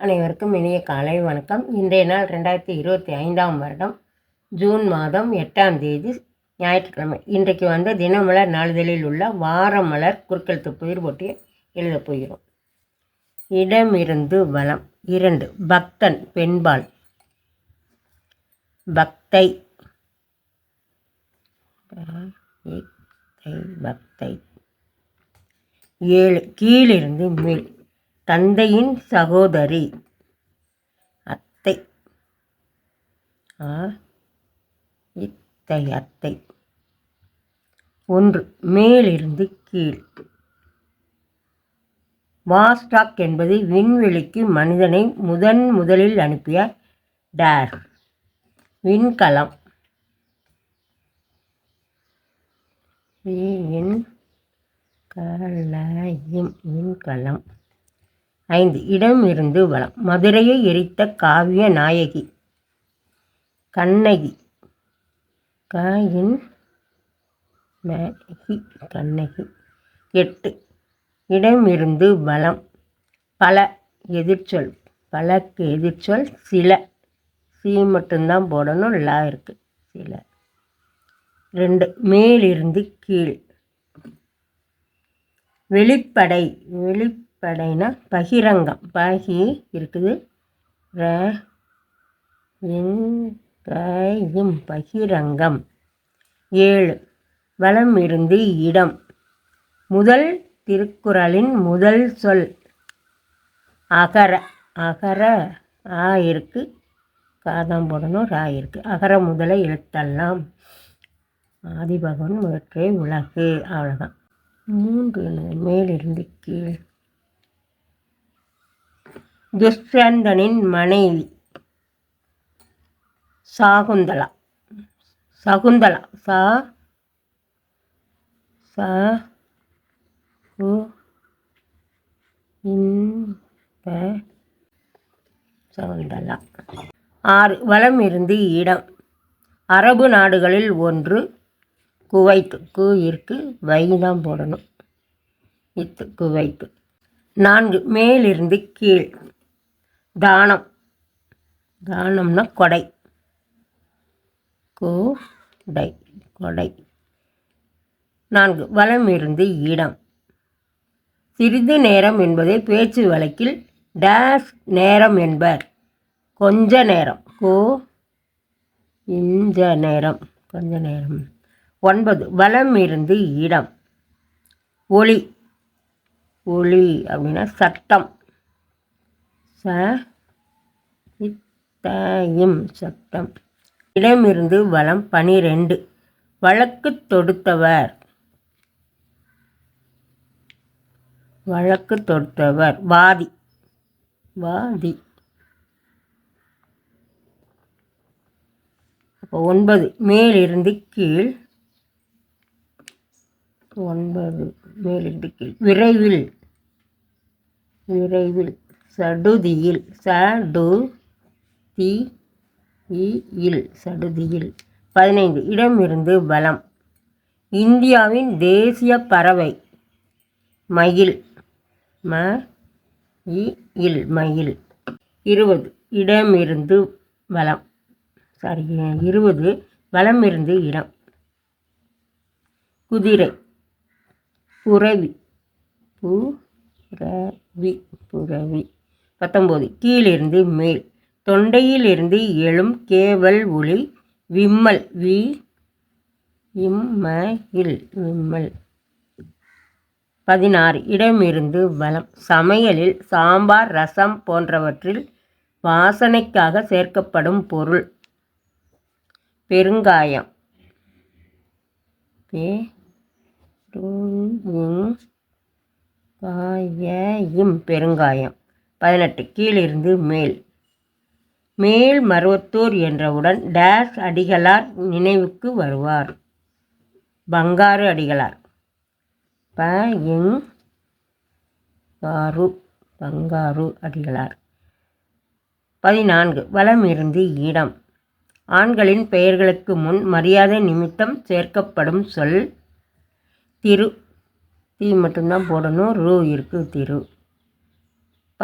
அனைவருக்கும் இனிய காலை வணக்கம். இன்றைய நாள் 2025ஆம் வருடம் ஜூன் மாதம் 8ஆம் தேதி ஞாயிற்றுக்கிழமை. இன்றைக்கு தினமலர் நாளிதழில் உள்ள வாரமலர் குறுக்கெழுத்து புதிர் போட்டியை எழுதப் போகிறோம். இடமிருந்து வலம் 2. பக்தன் பெண்பால். பக்தை பக்தை. 7. கீழிருந்து மேல். தந்தையின் சகோதரி அத்தை. அத்தை. 1. மேலிருந்து கீழ். வாஸ்டாக் என்பது விண்வெளிக்கு மனிதனை முதலில் அனுப்பிய டேர் விண்கலம். விண்கலம். 5. இடமிருந்து வலம். மதுரையை எரித்த காவிய நாயகி கண்ணகி. கண்ணகி. 8. இடமிருந்து வலம். பல எதிர்ச்சொல். பலக்கு எதிர்ச்சொல் சில. சி மட்டும்தான் போடணும், லா இருக்குது. சில. 2. மேலிருந்து கீழ். வெளிப்படை. வெளிப்படைனா பகிரங்கம். பகி இருக்குது. பகிரங்கம். 7. வலம் இருந்து இடம். முதல் திருக்குறளின் முதல் சொல் அகர. அகர ஆ இருக்குது, காதான் போடணும், ரா இருக்குது. அகர முதல எழுத்தெல்லாம் ஆதிபகவன் முதற்றே உலகு. அவ்வளோதான். 3. மேலிருந்து கீழ். துஷ்யந்தனின் மனைவி சாகுந்தலா. சகுந்தலா. சகுந்தலா. 6. வலம் இருந்து இடம். அரபு நாடுகளில் ஒன்று குவைத். கு இருக்கு, வைதான் போடணும். குவைத். 4. மேலிருந்து கீழ். தானம். தானம்னா கொடை. கொடை. 4. வலம் இருந்து இடம். சிறிது நேரம் என்பதை பேச்சு வழக்கில் டேஷ் நேரம் என்பர். கொஞ்ச நேரம். கொஞ்ச நேரம். 9. வலம் இருந்து இடம். ஒளி. ஒளி அப்படின்னா சட்டம். சட்டம். இடமிருந்து வலம். 12. வழக்கு தொடுத்தவர். வழக்கு தொடுத்தவர் வாதி. 9. மேலிருந்து கீழ். மேலிருந்து கீழ். விரைவில். சடுதியில். சடுதியில். 15. இடமிருந்து வலம். இந்தியாவின் தேசிய பறவை மயில். மயில். 20. இடமிருந்து வலம். 20. வலம் இருந்து இடம். குதிரை. புரவி. 19. கீழிருந்து மேல். தொண்டையில் இருந்து எழும் கேவல் ஒளி விம்மல். விம்மல். 16. இடமிருந்து வலம். சமையலில் சாம்பார், ரசம் போன்றவற்றில் வாசனைக்காக சேர்க்கப்படும் பொருள். பெருங்காயம். பெருங்காயம். 18. கீழிருந்து மேல். மேல் மருவத்தூர் என்றவுடன் டேஷ் அடிகளார் நினைவுக்கு வருவார். பங்காரு அடிகளார். பங்காரு அடிகளார். 14. வலம் இருந்து இடம். ஆண்களின் பெயர்களுக்கு முன் மரியாதை நிமித்தம் சேர்க்கப்படும் சொல் திரு. தீ மட்டும்தான் போடணும், ரூ இருக்கு. திரு.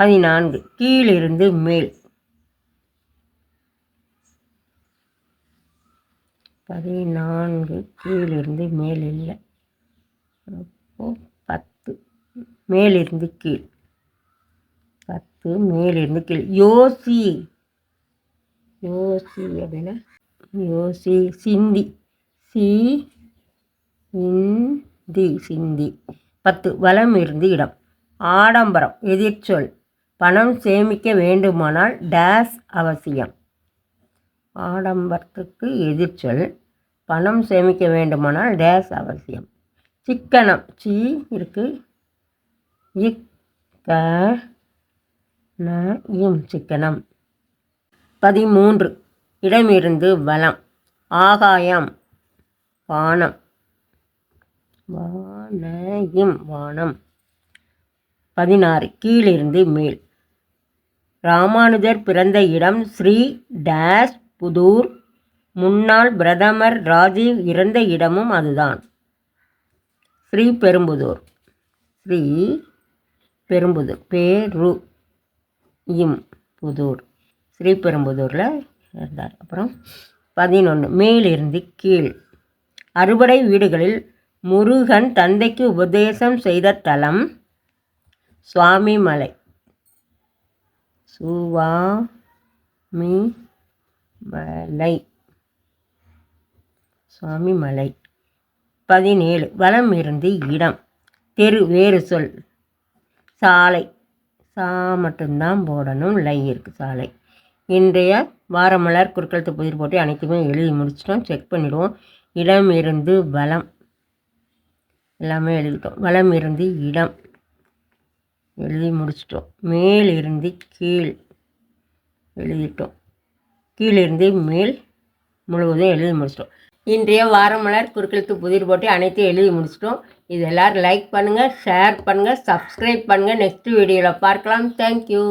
14 கீழிருந்து மேல். 14 கீழிருந்து மேல் இல்லை. அப்போது 10 மேலிருந்து கீழ். 10 மேலிருந்து கீழ். யோசி. யோசி அப்படின்னா யோசி. சிந்தி. இந்தி சிந்தி. 10 வலம் இருந்து இடம். ஆடம்பரம் எதிர்ச்சொல். பணம் சேமிக்க வேண்டுமானால் டேஸ் அவசியம். ஆடம்பரத்துக்கு எதிர்ச்சொல். பணம் சேமிக்க வேண்டுமானால் டேஸ் அவசியம். சிக்கனம். சி இருக்கு. சிக்கனம். 13 இடமிருந்து வலம். ஆகாயம் வானம். வானம். 16 கீழிருந்து மேல். ராமானுஜர் பிறந்த இடம் ஸ்ரீ டேஸ் புதூர். முன்னாள் பிரதமர் ராஜீவ் இறந்த இடமும் அதுதான். ஸ்ரீ பெரும்புதூர். ஸ்ரீ பெரும்புதூர். புதூர். ஸ்ரீ பெரும்புதூரில் இருந்தார். அப்புறம் 11 மேலிருந்து கீழ். அறுபடை வீடுகளில் முருகன் தந்தைக்கு உபதேசம் செய்த தலம் சுவாமிமலை. சுவாமிமலை. 17 வலம் இருந்து இடம். தெரு வேறு சொல். சாலை. சா மட்டும்தான் போடணும். லை இருக்குது. சாலை. இன்றைய வாரமலர் குறுக்கெழுத்து புதிர் போட்டி அனைத்துமே எழுதி முடிச்சிட்டோம். செக் பண்ணிவிடுவோம். இடம் இருந்து வலம் எல்லாமே எழுதிட்டோம். வலம் இருந்து இடம் எழுதி முடிச்சிட்டோம். மேலிருந்து கீழ் எழுதிட்டோம். கீழிருந்து மேல் முழுவதும் எழுதி முடிச்சிட்டோம். இன்றைய வாரமலர் குறுக்கெழுத்து புதிர் போட்டி அனைத்தையும் எழுதி முடிச்சிட்டோம். இது எல்லோரும் லைக் பண்ணுங்கள், ஷேர் பண்ணுங்கள், சப்ஸ்கிரைப் பண்ணுங்கள். நெக்ஸ்ட் வீடியோவில் பார்க்கலாம். தேங்க்யூ.